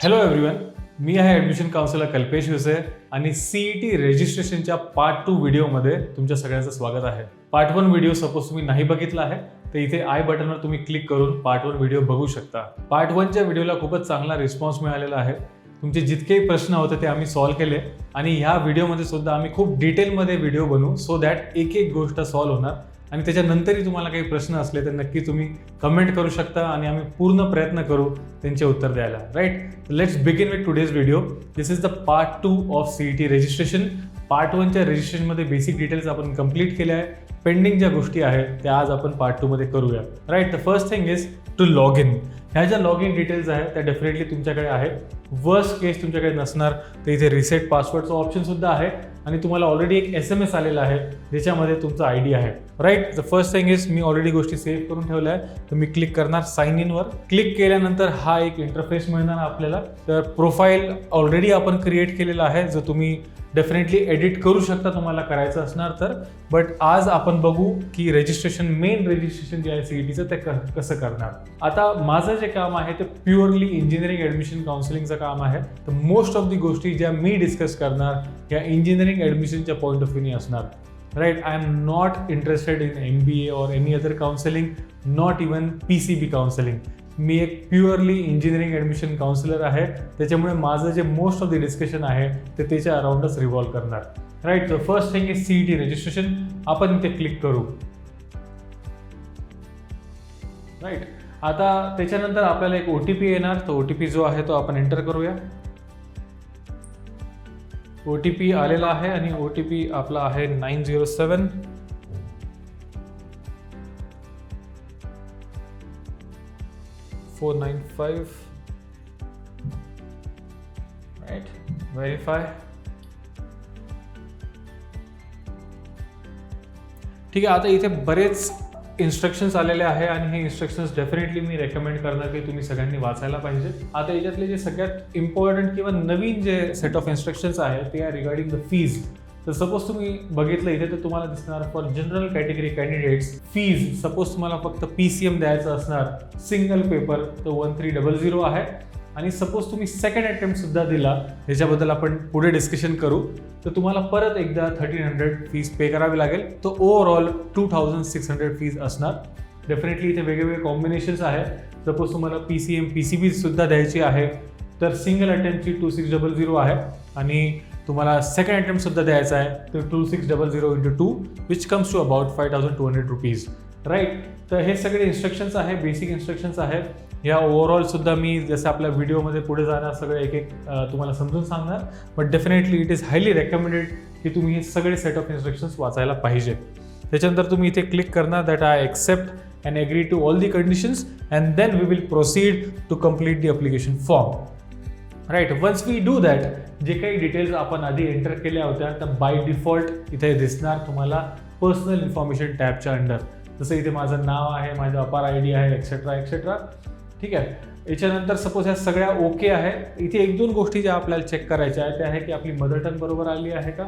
Hello everyone, मी आहे admission counsellor Kalpesh vice आणि CET रजिस्ट्रेशनच्या part 2 व्हिडिओमध्ये तुमच्या सगळ्यांचं स्वागत आहे. पार्ट 1 व्हिडिओ सपोज तुम्ही नाही बघितला आहे तर इथे आय बटनवर तुम्ही क्लिक करून पार्ट 1 व्हिडिओ बघू शकता. पार्ट 1च्या व्हिडिओला खूपच चांगला रिस्पॉन्स मिळालेला आहे. तुमचे जितकेही प्रश्न होते ते आम्ही सॉल्व्ह केले आणि ह्या व्हिडिओमध्ये सुद्धा आम्ही खूप डिटेलमध्ये व्हिडिओ बनवू सो दॅट एक एक गोष्ट सॉल्व्ह होणार. आणि त्याच्यानंतरही तुम्हाला काही प्रश्न असले तर नक्की तुम्ही कमेंट करू शकता आणि आम्ही पूर्ण प्रयत्न करू त्यांचे उत्तर द्यायला. Right, let's begin with today's video. This is the part 2 of CET registration. Part 1च्या रजिस्ट्रेशनमध्ये बेसिक डिटेल्स आपण कंप्लीट केले आहे. पेंडिंग ज्या गोष्टी आहेत त्या आज आपण पार्ट 2 मध्ये करूया. Right, the first thing is to log in. ह्या ज्या लॉग इन डिटेल्स आहेत त्या डेफिनेटली तुमच्याकडे आहेत. वर्स्ट केस तुमच्याकडे नसणार तर इथे रिसेट पासवर्डचा ऑप्शन सुद्धा आहे आणि तुम्हाला ऑलरेडी एक SMS आलेला आहे ज्याच्यामध्ये तुमचा ID आहे. Right, the first thing is मी ऑलरेडी गोष्टी सेव्ह करून ठेवल्या आहे तर मी क्लिक करणार साइन इनवर. क्लिक केल्यानंतर हा एक इंटरफेस मिळणार आपल्याला. तर प्रोफाईल ऑलरेडी आपण क्रिएट केलेला आहे जो तुम्ही डेफिनेटली एडिट करू शकता तुम्हाला करायचं असणार तर. बट आज आपण बघू की रजिस्ट्रेशन, मेन रजिस्ट्रेशन जे आहे CETचं ते कसं करणार. आता माझं जे काम आहे ते प्युअरली इंजिनिअरिंग ॲडमिशन काउन्सिलिंगचं काम आहे. तर मोस्ट ऑफ दी गोष्टी ज्या मी डिस्कस करणार या इंजिनिअरिंग ॲडमिशनच्या पॉईंट ऑफ व्ह्यूने असणार. Right, I am not interested in MBA or any other counselling, not even PCB counselling. मी एक प्युअरली इंजिनिअरिंग ॲडमिशन काउन्सिलर आहे. त्याच्यामुळे माझं जे मोस्ट ऑफ द डिस्कशन आहे ते त्याच्या अराउंडच रिव्हॉल्व करणार. Right, the first thing is CET registration. आपण इथे क्लिक करू. राईट, आता त्याच्यानंतर आपल्याला एक OTP येणार. तो OTP जो आहे तो आपण एंटर करूया. OTP आलेला आहे आणि OTP आपला आहे 907 495. Right, verify. ठीक आहे, आता इथे बरेच इन्स्ट्रक्शन्स आलेले आहे आणि हे इन्स्ट्रक्शन्स डेफिनेटली मी रेकमेंड करणार की तुम्ही सगळ्यांनी वाचायला पाहिजे. आता याच्यातले जे सगळ्यात इम्पॉर्टंट किंवा नवीन जे सेट ऑफ इन्स्ट्रक्शन्स आहे ते आहे रिगार्डिंग द फीज. तर सपोज तुम्ही बघितलं इथे तर तुम्हाला दिसणार for general category candidates fees suppose तुम्हाला फक्त PCM द्यायचं असणार सिंगल पेपर तर 1300 आहे. आणि सपोज तुम्ही सेकंड अटेम्प्ट सुद्धा दिला, ह्याच्याबद्दल आपण पुढे डिस्कशन करू, तर तुम्हाला परत एकदा 1300 फीज पे करावी लागेल. तो ओव्हरऑल 2600 फीज असणार. डेफिनेटली इथे वेगवेगळे कॉम्बिनेशन्स आहे. सपोज तुम्हाला PCM PCB सुद्धा द्यायची आहे तर सिंगल अटेम्प्टची 2600 आहे आणि तुम्हाला सेकंड अटेम्प्ट सुद्धा द्यायचा आहे तर 2600 × 2 which comes to about 5200 rupees. Right, तर हे सगळे इन्स्ट्रक्शन्स आहे, बेसिक इन्स्ट्रक्शन्स आहेत. ह्या ओव्हरऑल सुद्धा मी जसं आपल्या व्हिडिओमध्ये पुढे जाणार सगळं एक एक तुम्हाला समजून सांगणार. But definitely it is highly recommended की तुम्ही हे सगळे सेट ऑफ इन्स्ट्रक्शन्स वाचायला पाहिजे. त्याच्यानंतर तुम्ही इथे क्लिक करणार that I accept and agree to all the conditions and then we will proceed to complete the application form. Right, once we do that, जे काही डिटेल्स आपण आधी एंटर केल्या होत्या तर बाय डिफॉल्ट इथे दिसणार तुम्हाला पर्सनल इन्फॉर्मेशन टॅबच्या अंडर. जसं इथे माझं नाव आहे, माझं अपार ID आहे, एक्सेट्रा एक्सेट्रा. ठीक आहे, याच्यानंतर सपोज ह्या सगळ्या ओके आहे. इथे एक दोन गोष्टी ज्या आपल्याला चेक करायच्या आहेत त्या आहे की आपली मदर टंग बरोबर आली आहे का,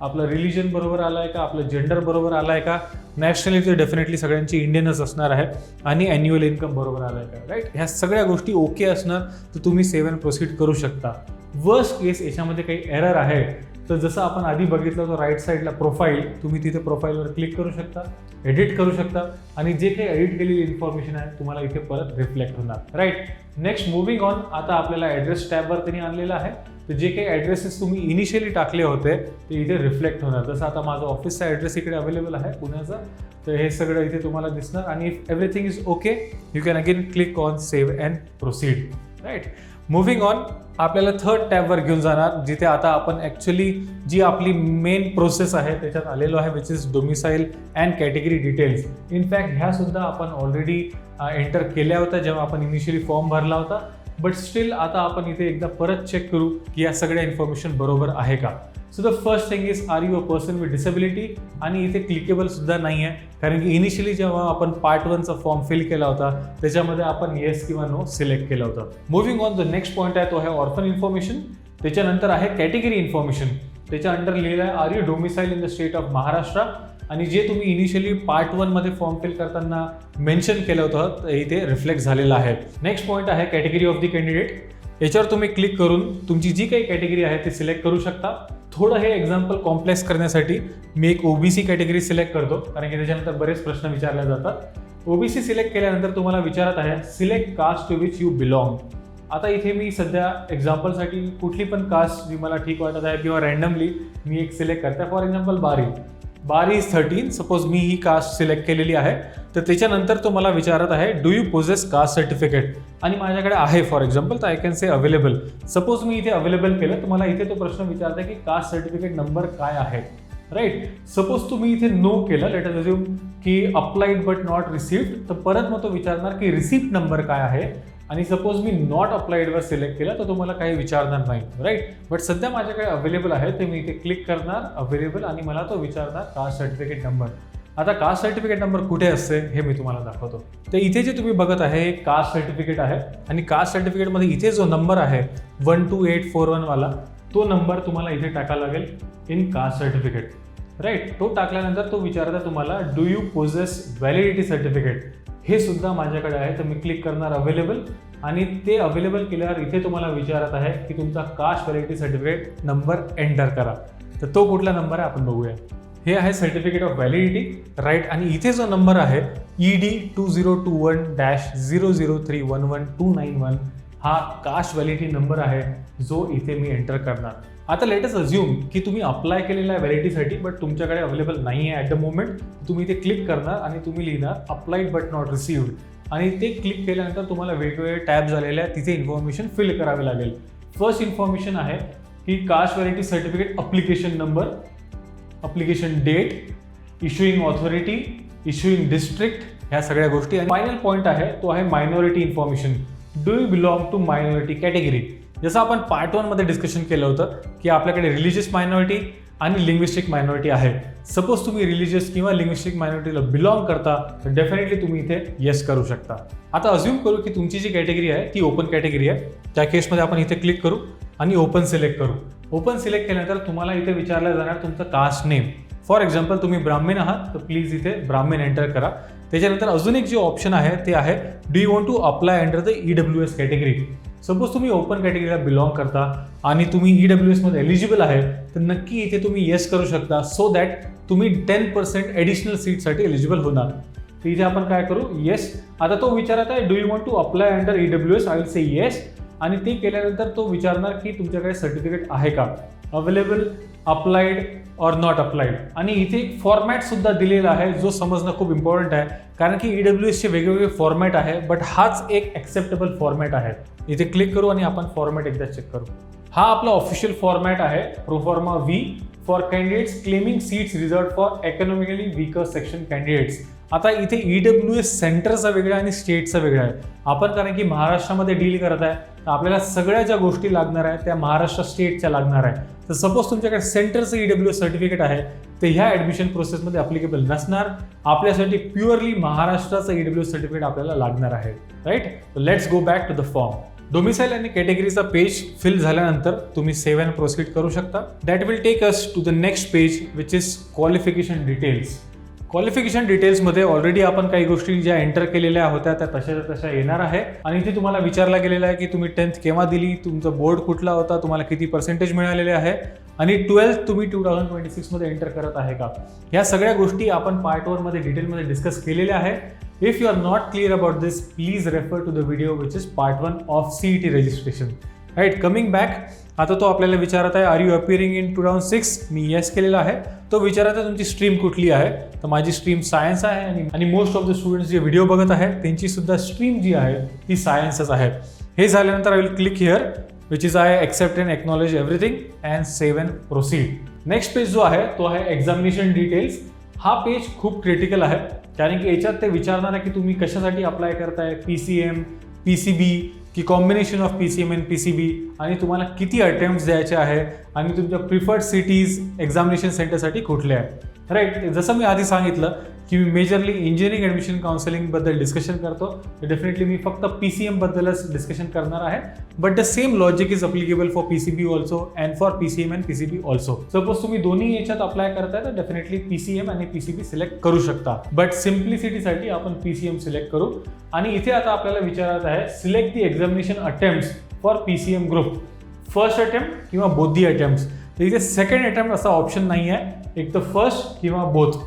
आपलं रिलिजन बरोबर आलं आहे का, आपलं जेंडर बरोबर आलं आहे का, नॅशनॅलिटी डेफिनेटली सगळ्यांची इंडियनच असणार आहे आणि ॲन्युअल इन्कम बरोबर आलं आहे का. राईट, ह्या सगळ्या गोष्टी ओके असणार तर तुम्ही सेव्ह अँड प्रोसीड करू शकता. वर्स्ट केस याच्यामध्ये काही एरर आहे तर जसं आपण आधी बघितलं होतं राईट साईडला प्रोफाईल, तुम्ही तिथे प्रोफाईलवर क्लिक करू शकता, एडिट करू शकता आणि जे काही एडिट केलेली इन्फॉर्मेशन आहे तुम्हाला इथे परत रिफ्लेक्ट होणार. Right, next moving on. आता आपल्याला ॲड्रेस टॅबवर त्यांनी आणलेलं आहे तर जे काही ॲड्रेसेस तुम्ही इनिशियली टाकले होते ते इथे रिफ्लेक्ट होणार. जसं आता माझा ऑफिसचा ॲड्रेस इकडे अवेलेबल आहे पुण्याचा, तर हे सगळं इथे तुम्हाला दिसणार आणि if everything is okay you can again click on save and proceed. Right, moving on आपल्याला थर्ड टॅबवर घेऊन जाणार जिथे आता आपण ॲक्च्युली जी आपली मेन प्रोसेस आहे त्याच्यात आलेलो आहे which is domicile and category details. In fact ह्या सुद्धा आपण ऑलरेडी एंटर केल्या होत्या जेव्हा आपण इनिशियली फॉर्म भरला होता. बट स्टील आता आपण इथे एकदा परत चेक करू की या सगळ्या इन्फॉर्मेशन बरोबर आहे का. So the first thing is are you a person with disability आणि इथे क्लिकेबल सुद्धा नाही आहे कारण की इनिशियली जेव्हा आपण पार्ट 1चा फॉर्म फिल केला होता त्याच्यामध्ये आपण येस किंवा नो सिलेक्ट केलं होतं. Moving on, the next point आहे तो आहे ऑर्फन इन्फॉर्मेशन. त्याच्यानंतर आहे कॅटेगरी इन्फॉर्मेशन. त्याच्या अंडर लिहिलं आहे are you domicile in the state of Maharashtra आणि जे तुम्ही इनिशियली पार्ट 1 मध्ये फॉर्म फिल करताना मेन्शन केलं होतं ते इथे रिफ्लेक्ट झालेलं आहे. नेक्स्ट पॉईंट आहे कॅटेगरी ऑफ द कॅन्डिडेट. याच्यावर तुम्ही क्लिक करून तुमची जी काही कॅटेगरी आहे ती सिलेक्ट करू शकता. थोडं हे एक्झाम्पल कॉम्प्लेक्स करण्यासाठी मी एक ओबीसी कॅटेगरी सिलेक्ट करतो, कारण की त्याच्यानंतर बरेच प्रश्न विचारले जातात. ओबीसी सिलेक्ट केल्यानंतर तुम्हाला विचारत आहे select caste to which you belong. आता इथे मी सध्या एक्झाम्पलसाठी कुठली पण कास्ट जी मला ठीक वाटत आहे किंवा रँडमली मी एक सिलेक्ट करते. फॉर एक्झाम्पल बारी इज 13. सपोज मी ही कास्ट सिलेक्ट केलेली आहे. तर त्याच्यानंतर तो मला विचारत आहे do you possess caste certificate, आणि माझ्याकडे आहे फॉर एक्झाम्पल, तर I can say available. Suppose मी इथे अवेलेबल केलं तर मला इथे तो प्रश्न विचारत आहे की कास्ट सर्टिफिकेट नंबर काय आहे, राईट. सपोज तुम्ही इथे नो केलं, लेट अस अज्यूम की अप्लाइड बट नॉट रिसिव्ड, तर परत मग तो विचारणार की रिसिप्ट नंबर काय आहे. आणि सपोज मी नॉट अप्लाइडवर सिलेक्ट केलं तर तुम्हाला काही विचारणार नाही, राईट. बट सध्या माझ्याकडे अवेलेबल आहे, तर मी इथे क्लिक करणार अवेलेबल आणि मला तो विचारणार कास्ट सर्टिफिकेट नंबर. आता कास्ट सर्टिफिकेट नंबर कुठे असते हे मी तुम्हाला दाखवतो. तर इथे जे तुम्ही बघत आहे हे कास्ट सर्टिफिकेट आहे, आणि कास्ट सर्टिफिकेटमध्ये इथे जो नंबर आहे 12841 वाला, तो नंबर तुम्हाला इथे टाकावा लागेल इन कास्ट सर्टिफिकेट, राईट. तो टाकल्यानंतर तो विचारता तुम्हाला do you poses validity certificate. हे सुद्धा माझ्याकडे आहे, तर मी क्लिक करणार अवेलेबल, आणि ते अवेलेबल केल्यावर इथे तुम्हाला विचारत आहे की तुमचा caste validity certificate number enter करा. तर तो कुठला नंबर आहे आपण बघूया. हे आहे सर्टिफिकेट ऑफ व्हॅलिडिटी, राईट. आणि इथे जो नंबर आहे ED 2021-00311291 हा कास्ट व्हॅलिडिटी नंबर आहे जो इथे मी एंटर करणार. आता लेट अस अज्यूम की तुम्ही अप्लाय केलेला आहे व्हॅलिडिटीसाठी, बट तुमच्याकडे अवेलेबल नाही आहे ॲट द मोमेंट. तुम्ही इथे क्लिक करणार आणि तुम्ही लिहिणार अप्लाइड बट नॉट रिसिव्ड, आणि ते क्लिक केल्यानंतर तुम्हाला वेगवेगळे टॅब झालेले आहेत, तिथे इन्फॉर्मेशन फिल करावे लागेल. फर्स्ट इन्फॉर्मेशन आहे की caste validity certificate application number, application date, issuing authority, issuing district, ह्या सगळ्या गोष्टी. आणि फायनल पॉईंट आहे तो आहे minority information. Do you belong to minority category. जसं आपण पार्ट 1 मध्ये डिस्कशन केलं होतं की आपल्याकडे रिलिजियस मायनॉरिटी आणि लिंग्विस्टिक मायनॉरिटी आहे. सपोज तुम्ही रिलिजियस किंवा लिंग्विस्टिक मायनॉरिटीला बिलॉंग करता तर डेफिनेटली तुम्ही इथे येस करू शकता. आता अज्यूम करू की तुमची जी कॅटेगरी आहे ती ओपन कॅटेगरी आहे. त्या केसमध्ये आपण इथे क्लिक करू आणि ओपन सिलेक्ट करू. ओपन सिलेक्ट केल्यानंतर तुम्हाला इथे विचारलं जाणार तुमचं कास्ट नेम. फॉर एक्झाम्पल तुम्ही ब्राह्मण आहात तर प्लीज इथे ब्राह्मण एंटर करा. त्याच्यानंतर अजून एक जे ऑप्शन आहे ते आहे do you want to apply under the EWS category. Suppose तुम्ही ओपन कॅटेगरीला बिलॉंग करता आणि तुम्ही EWS मध्ये एलिजिबल आहे तर नक्की इथे तुम्ही येस करू शकता, सो दॅट तुम्ही 10% ॲडिशनल सीटसाठी एलिजिबल होणार. तर इथे आपण काय करू, येस. आता तो विचारत आहे do you want to apply under EWS, I will say yes. आणि ते केल्यानंतर तो विचारणार की तुमच्याकडे सर्टिफिकेट आहे का, available, applied or not applied. आणि इथे एक फॉर्मॅट सुद्धा दिलेला आहे जो समजणं खूप इम्पॉर्टंट आहे, कारण की EWSचे वेगवेगळे फॉर्मॅट आहे, बट हाच एक ॲक्सेप्टेबल फॉर्मॅट आहे. इथे क्लिक करू आणि आपण फॉर्मॅट एकदा चेक करू. हा आपला ऑफिशियल फॉर्मॅट आहे, proforma V for candidates claiming seats reserved for economically weaker section candidates. आता इथे EWS सेंटरचा वेगळा आणि स्टेटचा वेगळा आहे. आपण कारण की महाराष्ट्रामध्ये डील करत आहे तर आपल्याला सगळ्या ज्या गोष्टी लागणार आहेत त्या महाराष्ट्र स्टेटच्या लागणार आहे. तर सपोज तुमच्याकडे सेंटरचं EWS सर्टिफिकेट आहे तर ह्या ॲडमिशन प्रोसेसमध्ये अप्लिकेबल नसणार. आपल्यासाठी प्युअरली महाराष्ट्राचं EWS सर्टिफिकेट आपल्याला लागणार आहे, right. Let's go back to the form. Domicile आणि कॅटेगरीचा पेज फिल झाल्यानंतर तुम्ही सेव्ह अँड प्रोसीड करू शकता. That will take us to the next page which is qualification details. Qualification डिटेल्समध्ये ऑलरेडी आपण काही गोष्टी ज्या एंटर केलेल्या होत्या त्या तशा येणार आहे. आणि इथे तुम्हाला विचारला गेलेला आहे की तुम्ही 10th केव्हा दिली, तुमचा बोर्ड कुठला होता, तुम्हाला किती पर्सेंटेज मिळालेले आहे, आणि 12th तुम्ही 2026 मध्ये एंटर करत आहे का. ह्या सगळ्या गोष्टी आपण पार्ट 1 मध्ये डिटेलमध्ये डिस्कस केलेल्या आहे. If you are not clear about this please refer to the video which is part 1 of CET registration, right. Coming back, आता तो आपल्याला विचारत आहे आर यू अपिअरिंग इन 2006. मी येस केलेला आहे. तो विचारत आहे तुमची स्ट्रीम कुठली आहे, तर माझी स्ट्रीम सायन्स आहे. आणि मोस्ट ऑफ द स्टुडंट्स जे व्हिडिओ बघत आहेत त्यांची सुद्धा स्ट्रीम जी आहे ती सायन्सच आहे. हे झाल्यानंतर I will click here which is I accept and acknowledge everything and save and proceed. Next page जो आहे तो आहे एक्झामिनेशन डिटेल्स. हा पेज खूप क्रिटिकल आहे कारण की याच्यात ते विचारणार आहे की तुम्ही कशासाठी अप्लाय करताय, PCM, PCB की combination of PCM and PCB, आणि तुम्हाला किती अटेम्प्ट्स द्यायचे आहे, आणि तुमच्या प्रिफर्ड सिटीज एक्झामिनेशन सेंटरसाठी कुठले आहे, राईट. जसं मी आधी सांगितलं की मी मेजरली इंजिनिअरिंग ॲडमिशन काउन्सिलिंगबद्दल डिस्कशन करतो, तर डेफिनेटली मी फक्त PCM बद्दलच डिस्कशन करणार आहे. But the same logic is applicable for PCB also and for PCM and PCB also. Suppose तुम्ही दोन्ही याच्यात अप्लाय करताय तर डेफिनेटली PCM आणि PCB सिलेक्ट करू शकता, बट सिम्प्लिसिटीसाठी आपण PCM सिलेक्ट करू. आणि इथे आता आपल्याला विचारत आहे select the examination attempts for PCM group, first attempt किंवा बोथ दी अटेम्प्ट्स. तर इथे सेकंड अटेम्प्ट असा ऑप्शन नाही आहे, एक तर फर्स्ट किंवा बोथ.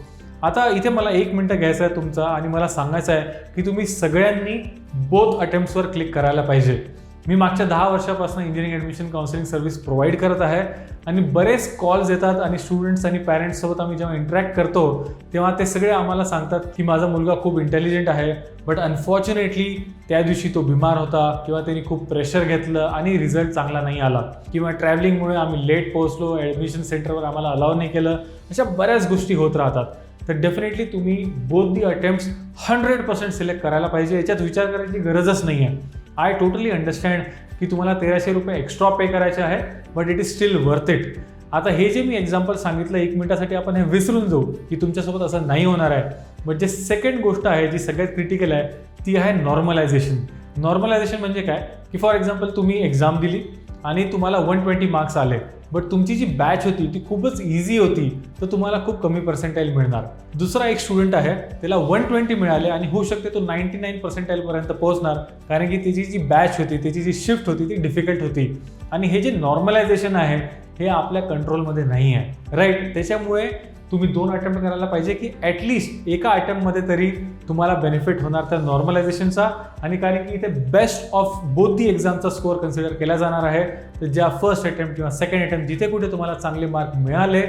आता इथे मला 1 मिनिट घ्यायचा आहे तुमचा आणि मला सांगायचं आहे की तुम्ही सगळ्यांनी बोथ अटेम्प्ट्सवर क्लिक करायला पाहिजे. मी मागच्या 10 वर्षापासून engineering admission counselling service provide करत आहे आणि बरेच कॉल्स येतात आणि स्टुडंट्स आणि पॅरेंट्ससोबत आम्ही जेव्हा इंटरॅक्ट करतो तेव्हा ते सगळे आम्हाला सांगतात की माझा मुलगा खूप इंटेलिजंट आहे, बट अनफॉर्च्युनेटली त्या दिवशी तो बिमार होता किंवा त्यांनी खूप प्रेशर घेतलं आणि रिझल्ट चांगला नाही आला, किंवा ट्रॅव्हलिंगमुळे आम्ही लेट पोहोचलो, ॲडमिशन सेंटरवर आम्हाला अलाव नाही केलं. अशा बऱ्याच गोष्टी होत राहतात. तर डेफिनेटली तुम्ही बोथ दी अटेम्प्ट्स 100% सिलेक्ट करायला पाहिजे. याच्यात विचार करायची गरजच नाही आहे. आय टोटली अंडरस्टँड की तुम्हाला 1300 रुपये एक्स्ट्रा पे करायचे आहे, but it is steel worth it. आता हे जे मी एक्झाम्पल सांगितलं 1 मिनिटासाठी आपण हे विसरून जाऊ की तुमच्यासोबत असं नाही होणार आहे. बट जे सेकंड गोष्ट आहे जी सगळ्यात क्रिटिकल आहे ती आहे नॉर्मलायझेशन. नॉर्मलायझेशन म्हणजे काय की फॉर एक्झाम्पल तुम्ही एक्झाम दिली आणि तुम्हाला 120 मार्क्स आले, बट तुमची जी बॅच होती ती खूपच इझी होती, तर तुम्हाला खूप कमी पर्सेंटाईल मिळणार. दुसरा एक स्टुडंट आहे, त्याला 120 मिळाले आणि होऊ शकते तो 99 पर्सेंटाईलपर्यंत पोहोचणार, कारण की त्याची जी बॅच होती, त्याची जी शिफ्ट होती ती डिफिकल्ट होती. आणि हे जे नॉर्मलायझेशन आहे हे आपल्या कंट्रोलमध्ये नाही आहे, राईट. त्याच्यामुळे तुम्ही 2 अटेम्प्ट करायला पाहिजे की ॲटलिस्ट एका अटेम्प्टमध्ये तरी तुम्हाला बेनिफिट होणार त्या नॉर्मलायझेशनचा. आणि कारण की इथे बेस्ट ऑफ बोथ दी एक्झामचा स्कोअर कन्सिडर केला जाणार आहे. तर ज्या फर्स्ट अटेम्प्ट किंवा सेकंड अटेम्प्ट जिथे कुठे तुम्हाला चांगले मार्क मिळाले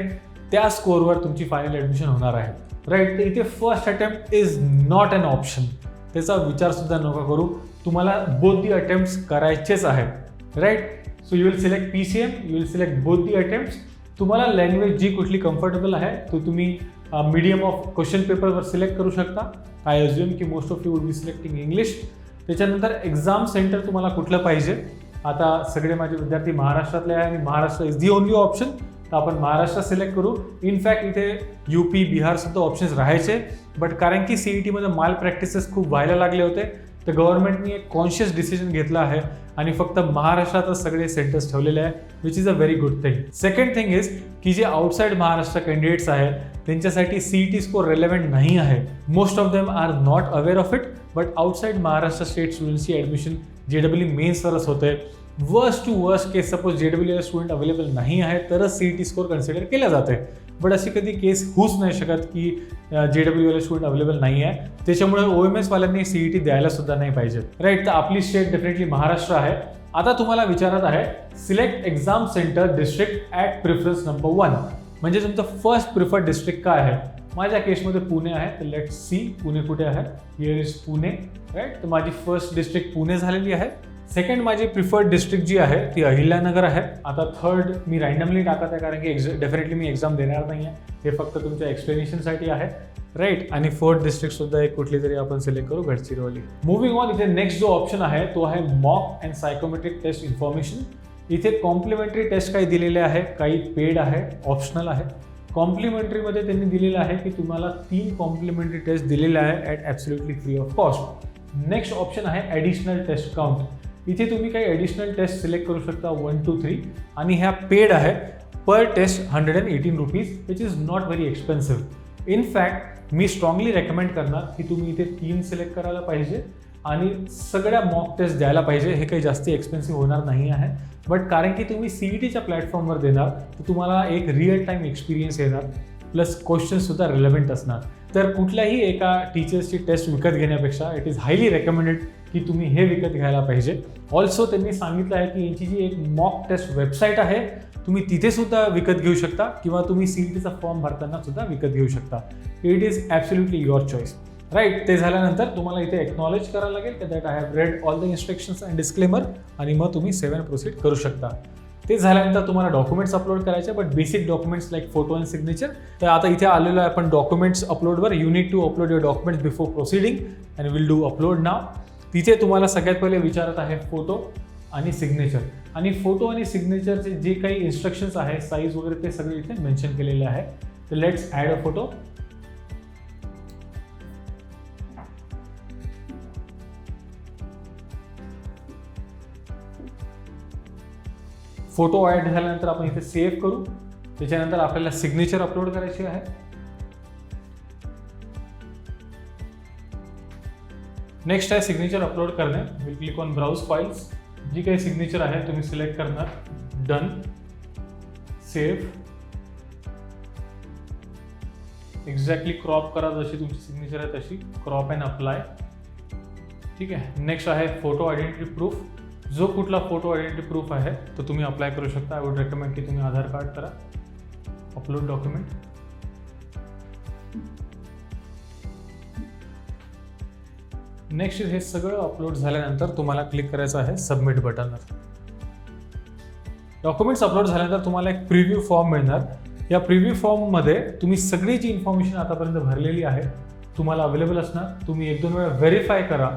त्या स्कोअरवर तुमची फायनल ॲडमिशन होणार आहे, राईट. तर इथे first attempt is not an option, त्याचा विचारसुद्धा नका करू. तुम्हाला बोथ दी अटेम्प्ट्स करायचेच आहेत, right. So you will select PCM, you will select both the attempts. तुम्हाला लँग्वेज जी कुठली कम्फर्टेबल आहे तो तुम्ही मीडियम ऑफ क्वेश्चन पेपरवर सिलेक्ट करू शकता. आय अज्युम की most of you would be selecting English. त्याच्यानंतर एक्झाम सेंटर तुम्हाला कुठलं पाहिजे. आता सगळे माझे विद्यार्थी महाराष्ट्रातले आहे आणि Maharashtra is the only option, तर आपण महाराष्ट्र सिलेक्ट करू. इनफॅक्ट इथे UP, बिहारसुद्धा ऑप्शन्स राहायचे, बट कारण की CETमध्ये माल प्रॅक्टिसेस खूप व्हायला लागले होते, तर गव्हर्नमेंटने एक कॉन्शियस डिसिजन घेतला आहे आणि फक्त महाराष्ट्रातच सगळे सेंटर्स ठेवलेले आहे, which is a very good thing. Second thing is की जे आउटसाइड महाराष्ट्र कॅन्डिडेट्स आहेत त्यांच्यासाठी CET स्कोर रेलेव्हंट नाही आहे. Most of them are not aware of it, but outside Maharashtra state स्टुडंट्सची ॲडमिशन JEE मेन्सवरच होते. Worst to worst case suppose JEE student available नाही आहे तरच CET स्कोर कन्सिडर केला जाते. बट अशी कधी केस होऊच नाही शकत की JEE स्टुडंट अवेलेबल नाही आहे, त्याच्यामुळे OMS वाल्यांनी CET द्यायला सुद्धा नाही पाहिजे, राईट. तर आपली स्टेट डेफिनेटली महाराष्ट्र आहे. आता तुम्हाला विचारत आहे select exam centre district at preference number 1, म्हणजे तुमचं फर्स्ट प्रिफर्ड डिस्ट्रिक्ट काय आहे. माझ्या केसमध्ये पुणे आहे, तर लेट्स सी पुणे कुठे आहे. Here is Pune, right. तर माझी फर्स्ट डिस्ट्रिक्ट पुणे झालेली आहे. सेकंड माझी प्रिफर्ड डिस्ट्रिक्ट जी आहे ती अहिल्यानगर आहे. आता थर्ड मी रँडमली टाकत आहे कारण की डेफिनेटली मी एक्झाम देणार नाही आहे, हे फक्त तुमच्या एक्सप्लेनेशनसाठी आहे, राईट. आणि फोर्थ डिस्ट्रिक्ट सुद्धा एक कुठली तरी आपण सिलेक्ट करू, गडचिरोली. मूव्हिंग ऑन, इथे नेक्स्ट जो ऑप्शन आहे तो आहे mock and psychometric test information. इथे कॉम्प्लिमेंटरी टेस्ट काही दिलेले आहे, काही पेड आहे, ऑप्शनल आहे. कॉम्प्लिमेंटरीमध्ये त्यांनी दिलेलं आहे की तुम्हाला 3 कॉम्प्लिमेंटरी टेस्ट दिलेले आहे at absolutely free of cost. Next option आहे ॲडिशनल टेस्ट काउंट. इथे तुम्ही काही ॲडिशनल टेस्ट सिलेक्ट करू शकता 1 to 3 आणि ह्या पेड आहे. Per test 118 rupees, which is not very expensive. In fact मी स्ट्रॉंगली रेकमेंड करणार की तुम्ही इथे 3 सिलेक्ट करायला पाहिजे आणि सगळ्या मॉक टेस्ट द्यायला पाहिजे. हे काही जास्त एक्सपेन्सिव्ह होणार नाही आहे, बट कारण की तुम्ही CETच्या प्लॅटफॉर्मवर देणार तर तुम्हाला एक रिअल टाईम एक्सपिरियन्स येणार, प्लस क्वेश्चन्ससुद्धा रिलेव्हंट असणार. तर कुठल्याही एका टीचर्सची टेस्ट विकत घेण्यापेक्षा इट इज हायली रेकमेंडेड की तुम्ही हे विकत घ्यायला पाहिजे. ऑल्सो त्यांनी सांगितलं आहे की यांची जी एक मॉक टेस्ट वेबसाईट आहे तुम्ही तिथे सुद्धा विकत घेऊ शकता किंवा तुम्ही CETचा फॉर्म भरताना सुद्धा विकत घेऊ शकता. It is absolutely your choice, right. ते झाल्यानंतर तुम्हाला इथे एक्नॉलेज करायला लागेल की that I have read all the instructions and disclaimer आणि मग तुम्ही 7 प्रोसीड करू शकता. ते झाल्यानंतर तुम्हाला डॉक्युमेंट्स अपलोड करायचे, but basic documents like photo and signature. तर आता इथे आलेलो आहे आपण डॉक्युमेंट्स अपलोडवर. You need to upload your documents before proceeding and will do upload now. तिथे तुम्हाला सगळ्यात पहिले विचारत आहे फोटो आणि सिग्नेचर, आणि फोटो आणि सिग्नेचरचे जे काही इन्स्ट्रक्शन्स आहे, साईज वगैरे ते सगळे इथे मेन्शन केलेले आहे. तर let's add a photo. Photo add झाल्यानंतर आपण इथे सेव्ह करू. त्याच्यानंतर आपल्याला सिग्नेचर अपलोड करायची आहे. नेक्स्ट आहे सिग्नेचर अपलोड करणे. Will click on browse files. जी काही सिग्नेचर आहे तुम्ही सिलेक्ट करणार, डन, सेव्ह, एक्झॅक्टली क्रॉप करा, जशी तुमची सिग्नेचर आहे तशी क्रॉप अँड अप्लाय. ठीक आहे. नेक्स्ट आहे फोटो आयडेंटिटी प्रूफ. जो कुठला फोटो आयडेंटिटी प्रूफ आहे तो तुम्ही अप्लाय करू शकता. आय वुड रेकमेंड की तुम्ही आधार कार्ड करा. Upload document. नेक्स्ट हे सगळं अपलोड झाल्यानंतर तुम्हाला क्लिक करायचं आहे सबमिट बटनवर. डॉक्युमेंट्स अपलोड झाल्यानंतर तुम्हाला एक प्रिव्ह्यू फॉर्म मिळणार. या प्रिव्ह्यू फॉर्ममध्ये तुम्ही सगळी जी इन्फॉर्मेशन आतापर्यंत भरलेली आहे तुम्हाला अवेलेबल असणार. तुम्ही 1-2 वेळा व्हेरीफाय करा,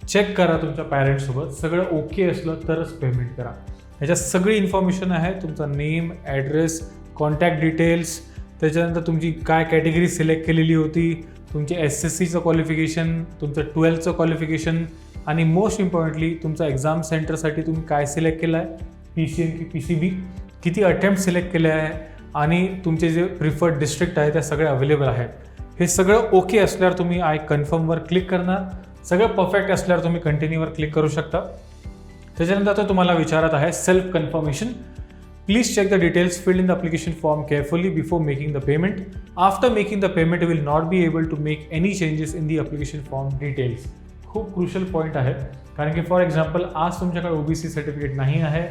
चेक करा तुमच्या पॅरेंट्ससोबत, सगळं ओके असलं तरच पेमेंट करा. ह्याच्यात सगळी इन्फॉर्मेशन आहे, तुमचा नेम, ॲड्रेस, कॉन्टॅक्ट डिटेल्स, त्याच्यानंतर तुमची काय कॅटेगरी सिलेक्ट केलेली होती, तुमचे SSCचं क्वालिफिकेशन, तुमचं 12चं क्वालिफिकेशन आणि मोस्ट इम्पॉर्टंटली तुमचा एक्झाम सेंटरसाठी तुम्ही काय सिलेक्ट केलं आहे, PCM की PCB, किती अटेम्प्ट सिलेक्ट केले आहे आणि तुमचे जे प्रिफर्ड डिस्ट्रिक्ट आहे त्या सगळे अवेलेबल आहेत. हे सगळं ओके असल्यावर तुम्ही आय कन्फर्मवर क्लिक करणार. सगळं परफेक्ट असल्यावर तुम्ही कंटिन्यूवर क्लिक करू शकता. त्याच्यानंतर तो तुम्हाला विचारत आहे self confirmation. Please check the details filled in the application form carefully before making the payment. After making the payment, you will not be able to make any changes in the application form details. खूप crucial point आहे, कारण की for example आज तुमच्याकडे OBC certificate नाही आहे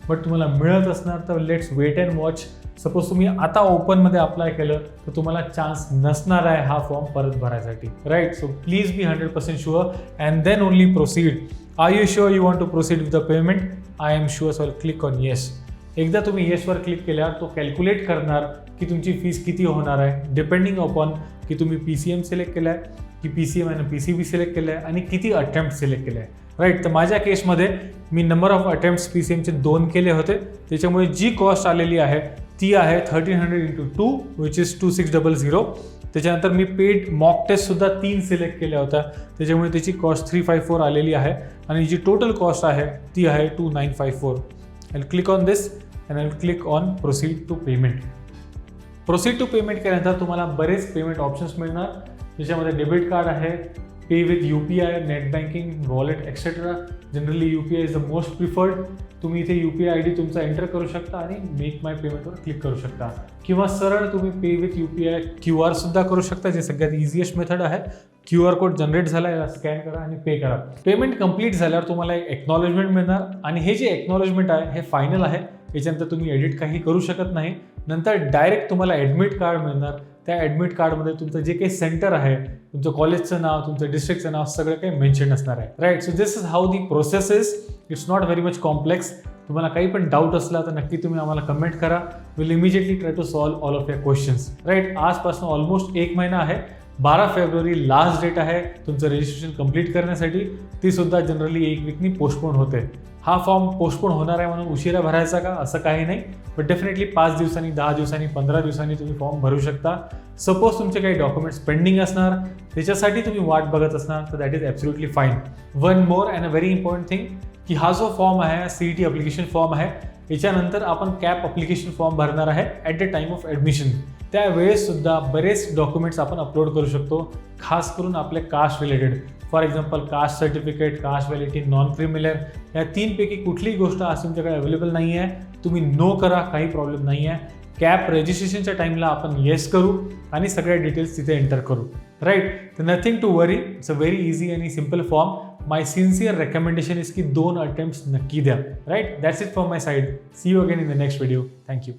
but तुम्हाला मिळत असणार, तर let's wait and watch. Suppose तुम्ही आता ओपनमध्ये अप्लाय केलं तर तुम्हाला चान्स नसणार आहे हा फॉर्म परत भरायसाठी, right. So please be 100% sure and then only proceed. Are you sure you want to proceed with the payment? I am sure. So click on yes. एकदा तुम्ही येसवर क्लिक केल्यावर तो कॅल्क्युलेट करणार की तुमची फीस किती होणार आहे, डिपेंडिंग अपॉन की तुम्ही PCM सिलेक्ट केलं आहे की PCM आणि PCB सिलेक्ट केलं आहे आणि किती अटेम्प्ट सिलेक्ट केले आहे, राईट. तर माझ्या केसमध्ये मी नंबर ऑफ अटेम्प्ट्स PCMचे 2 केले होते, त्याच्यामुळे जी कॉस्ट आलेली आहे ती आहे 1300 × 2 विच इज 2600. त्याच्यानंतर मी पेड मॉक टेस्टसुद्धा 3 सिलेक्ट केल्या होत्या, त्याच्यामुळे त्याची कॉस्ट 354 आलेली आहे आणि जी टोटल कॉस्ट आहे ती आहे 2954. I'll click on this and I'll click on proceed to payment. Proceed to payment केल्यानंतर तुम्हाला बरेच पेमेंट ऑप्शन्स मिळणार, ज्याच्यामध्ये डेबिट कार्ड आहे, pay with UPI, net banking, wallet etcetera. Generally UPI is the most preferred. तुम्ही इथे UPI ID तुमचा enter करू शकता आणि मेक माय पेमेंटवर क्लिक करू शकता, किंवा सरळ तुम्ही पे विथ UPI QR सुद्धा करू शकता, जे सगळ्यात इझिएस्ट मेथड आहे. QR कोड जनरेट झाला, याला स्कॅन करा आणि पे करा. पेमेंट कंप्लीट झाल्यावर तुम्हाला एक एक्नॉलेजमेंट मिळणार आणि हे जे एक्नॉलेजमेंट आहे हे फायनल आहे. याच्यानंतर तुम्ही एडिट काही करू शकत नाही. नंतर डायरेक्ट तुम्हाला ॲडमिट कार्ड मिळणार. त्या ॲडमिट कार्डमध्ये तुमचं जे काही सेंटर आहे, तुमचं कॉलेजचं नाव, तुमचं डिस्ट्रिक्टचं नाव सगळं काही मेन्शन असणार आहे, right. So this is how the process is. It's not very much complex. तुम्हाला काही पण डाऊट असला तर नक्की तुम्ही आम्हाला कमेंट करा. Will immediately try to solve all of your questions, right. आजपासून ऑलमोस्ट 1 महिना आहे. 12 फेब्रुवारी लास्ट डेट आहे तुमचं रजिस्ट्रेशन कंप्लीट करण्यासाठी. ती सुद्धा जनरली 1 वीकनी पोस्टपोन होते. हा फॉर्म पोस्टपोन होणार आहे म्हणून उशिरा भरायचा का, असं काही नाही. बट डेफिनेटली 5 दिवसांनी, 10 दिवसांनी, 15 दिवसांनी तुम्ही फॉर्म भरू शकता. सपोज तुमचे काही डॉक्युमेंट्स पेंडिंग असणार, त्याच्यासाठी तुम्ही वाट बघत असणार, तर that is absolutely fine. One more and a very important thing, की हा जो फॉर्म आहे CET अप्लिकेशन फॉर्म आहे, याच्यानंतर आपण कॅप अप्लिकेशन फॉर्म भरणार आहे at the time of admission. त्यावेळेस सुद्धा बरेच डॉक्युमेंट्स आपण अपलोड करू शकतो, खास करून आपले caste related. For example caste certificate, caste validity, non criminal, या 3 पैकी कुठलीही गोष्ट आज तुमच्याकडे अवेलेबल नाही आहे, तुम्ही नो करा, काही प्रॉब्लेम नाही आहे. कॅप रजिस्ट्रेशनच्या टाईमला आपण येस करू आणि सगळ्या डिटेल्स तिथे एंटर करू, राईट. तर nothing to worry. It's a very easy आणि simple form. My sincere recommendation is की 2 अटेम्प्ट्स नक्की द्या, right. That's it from my side. See you again in the next video. Thank you.